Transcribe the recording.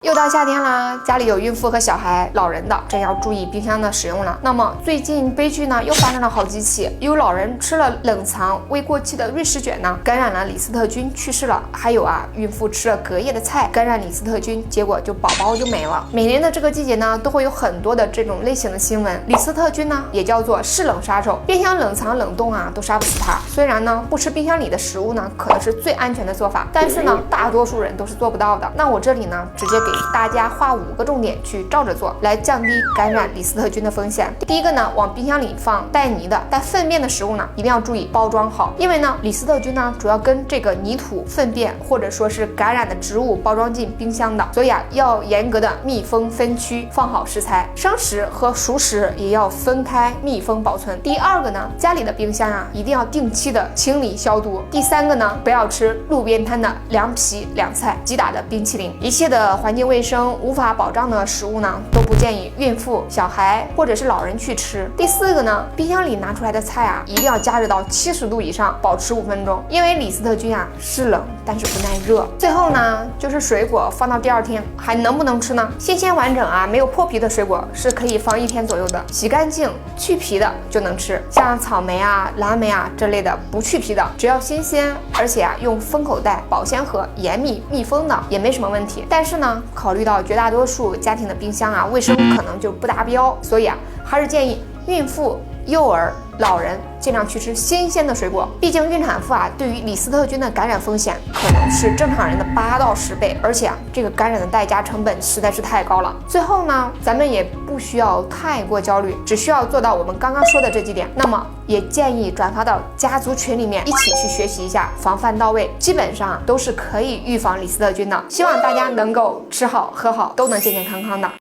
又到夏天啦，家里有孕妇和小孩、老人的，真要注意冰箱的使用了。那么最近悲剧呢又发生了好几起，有老人吃了冷藏未过期的瑞士卷呢，感染了李斯特菌去世了。还有孕妇吃了隔夜的菜，感染李斯特菌，结果宝宝就没了。每年的这个季节呢，都会有很多的这种类型的新闻。李斯特菌呢，也叫做嗜冷杀手，冰箱冷藏冷冻都杀不死它。虽然呢，不吃冰箱里的食物呢，可能是最安全的做法，但是呢，大多数人都是做不到的。那我这里呢，直接给大家画5个重点去照着做，来降低感染李斯特菌的风险。第一个呢，往冰箱里放带泥的、带粪便的食物呢，一定要注意包装好，因为呢，李斯特菌呢，主要跟这个泥土、粪便或者说是感染的植物包装进冰箱的，所以要严格的密封分区，放好食材，生食和熟食也要分开密封保存。第二个呢，家里的冰箱一定要定期的清理消毒。第三个呢，不要吃路边摊的凉皮、凉菜、即打的冰淇淋，一切的环境卫生无法保障的食物呢，都不建议孕妇、小孩或者是老人去吃。第四个呢，冰箱里拿出来的菜一定要加热到70度以上，保持5分钟，因为李斯特菌是冷但是不耐热。最后呢，就是水果放到第2天还能不能吃呢？新鲜完整没有破皮的水果是可以放1天左右的，洗干净去皮的就能吃。像草莓蓝莓这类的不去皮的，只要新鲜而且用封口袋、保鲜盒严密密封的也没什么问题。但是呢，考虑到绝大多数家庭的冰箱卫生可能就不达标，所以还是建议孕妇、幼儿、老人尽量去吃新鲜的水果。毕竟孕产妇对于李斯特菌的感染风险可能是正常人的8到10倍，而且这个感染的代价成本实在是太高了。最后呢，咱们也不需要太过焦虑，只需要做到我们刚刚说的这几点。那么也建议转发到家族群里面，一起去学习一下，防范到位，基本上都是可以预防李斯特菌的。希望大家能够吃好喝好，都能健健康康的。